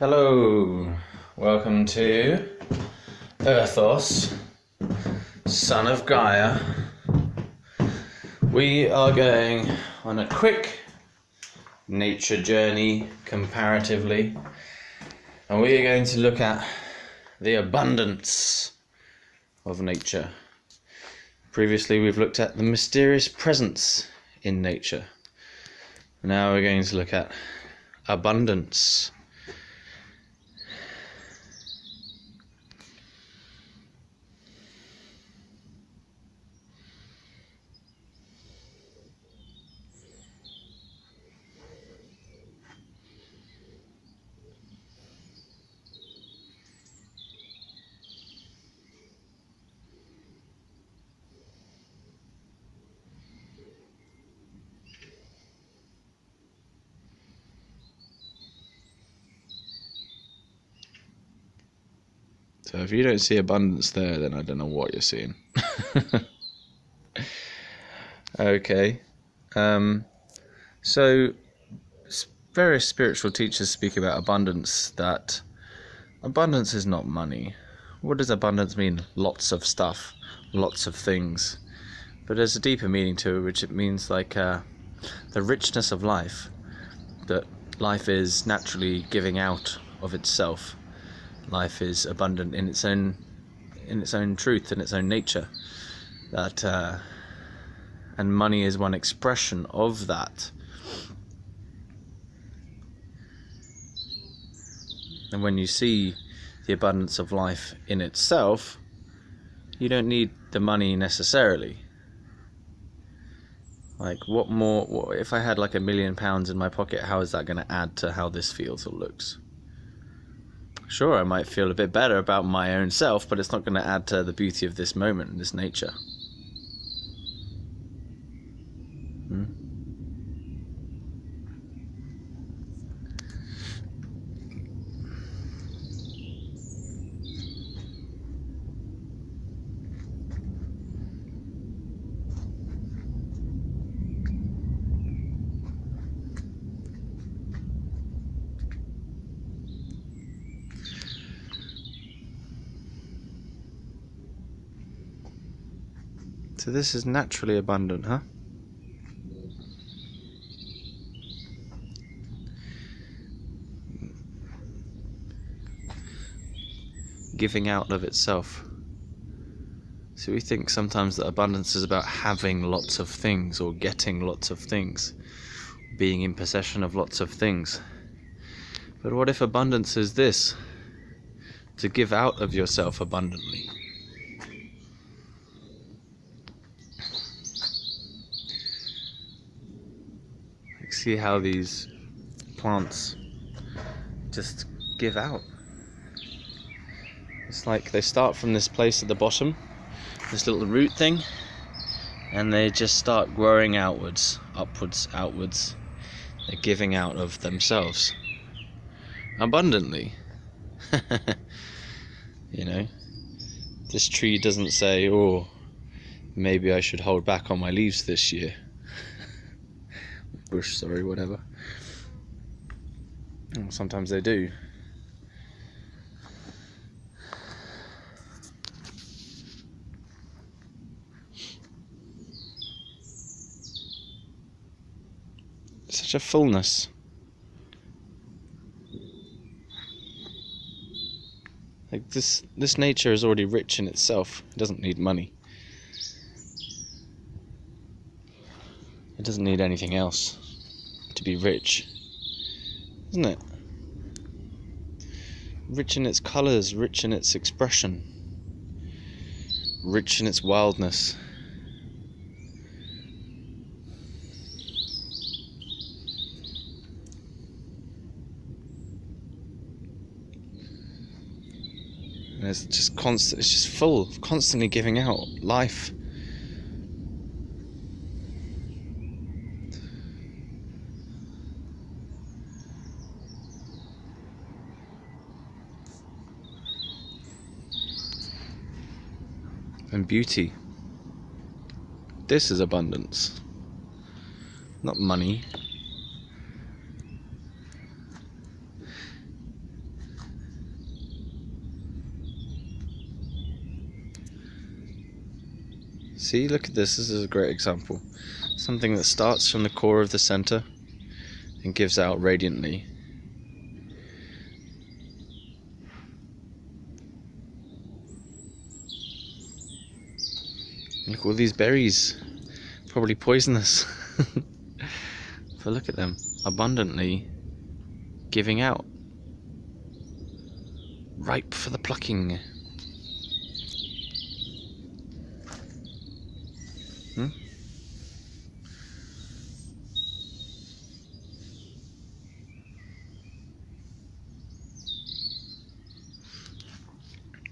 Hello, welcome to Earthos, son of Gaia. We are going on a quick nature journey comparatively, and we are going to look at the abundance of nature. Previously we've looked at the mysterious presence in nature. Now we're going to look at abundance. So if you don't see abundance there, then I don't know what you're seeing. Okay. So various spiritual teachers speak about abundance, that abundance is not money. What does abundance mean? Lots of stuff, lots of things. But there's a deeper meaning to it, which it means like the richness of life, that life is naturally giving out of itself. Life is abundant in its own truth, in its own nature. That and money is one expression of that. And when you see the abundance of life in itself, you don't need the money necessarily. Like, what if I had like £1 million in my pocket? How is that going to add to how this feels or looks? Sure, I might feel a bit better about my own self, but it's not going to add to the beauty of this moment, this nature. So this is naturally abundant, huh? Giving out of itself. So we think sometimes that abundance is about having lots of things or getting lots of things, being in possession of lots of things. But what if abundance is this? To give out of yourself abundantly. Like, see how these plants just give out. It's like they start from this place at the bottom, this little root thing, and they just start growing outwards, upwards, outwards. They're giving out of themselves abundantly. You know, this tree doesn't say, oh, maybe I should hold back on my leaves this year. Bush, sorry, whatever. Sometimes they do. Such a fullness. Like this nature is already rich in itself. It doesn't need money. It doesn't need anything else to be rich, isn't it? Rich in its colours, rich in its expression, rich in its wildness. And it's just constant. It's just full, constantly giving out life. And beauty. This is abundance, not money. See, look at this. This is a great example. Something that starts from the core of the center and gives out radiantly. Look at all these berries. Probably poisonous. But look at them. Abundantly giving out. Ripe for the plucking.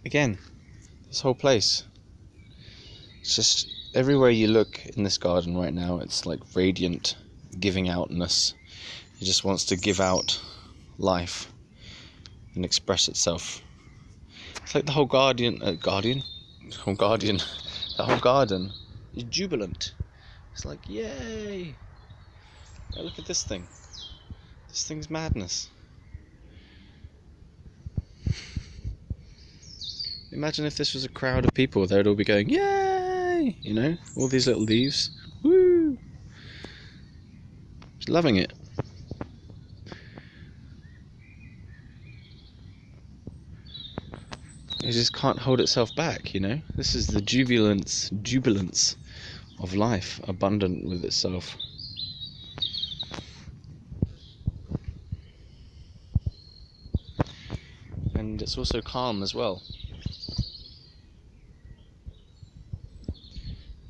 Again, this whole place. It's just everywhere you look in this garden right now, it's like radiant giving outness. It just wants to give out life and express itself. It's like the whole the whole garden is jubilant. It's like, yay! Now look at this thing. This thing's madness. Imagine if this was a crowd of people, they'd all be going, yay! You know, all these little leaves. Woo! Just loving it. It just can't hold itself back, you know? This is the jubilance of life, abundant with itself. And it's also calm as well.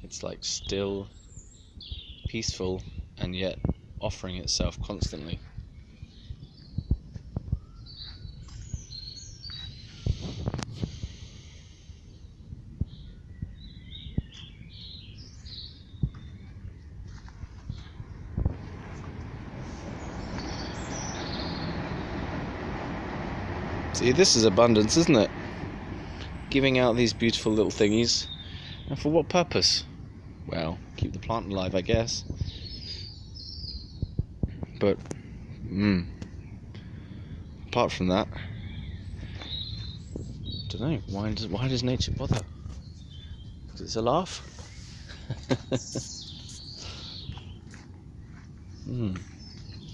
It's like still, peaceful, and yet offering itself constantly. See, this is abundance, isn't it? Giving out these beautiful little thingies. And for what purpose? Well, keep the plant alive, I guess. But, apart from that, I don't know. Why does nature bother? Because it's a laugh.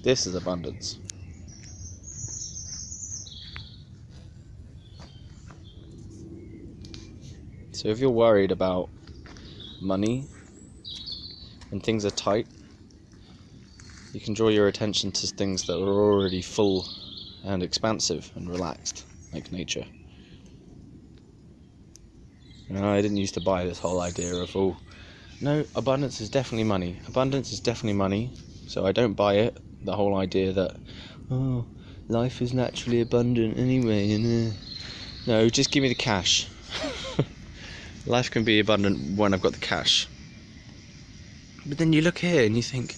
This is abundance. So if you're worried about money and things are tight, you can draw your attention to things that are already full and expansive and relaxed, like nature. You know, I didn't used to buy this whole idea of, oh, no, abundance is definitely money. Abundance is definitely money. So I don't buy it, the whole idea that, oh, life is naturally abundant anyway. And no, just give me the cash. Life can be abundant when I've got the cash. But then you look here and you think,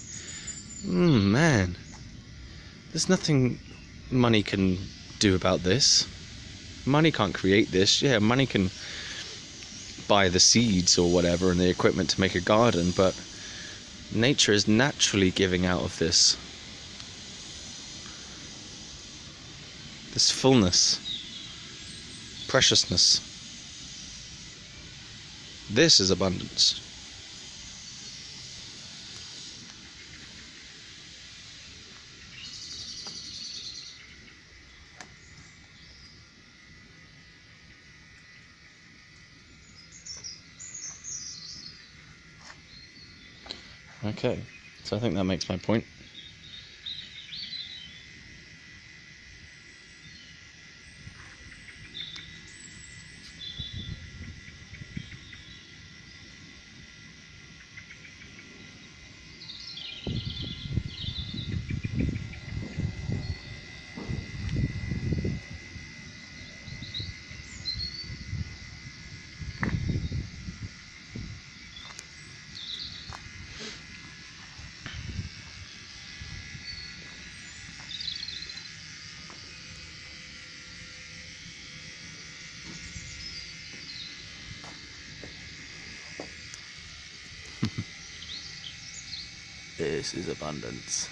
man, there's nothing money can do about this. Money can't create this. Yeah, money can buy the seeds or whatever and the equipment to make a garden, but nature is naturally giving out of this fullness, preciousness. This is abundance. Okay, so I think that makes my point. This is abundance.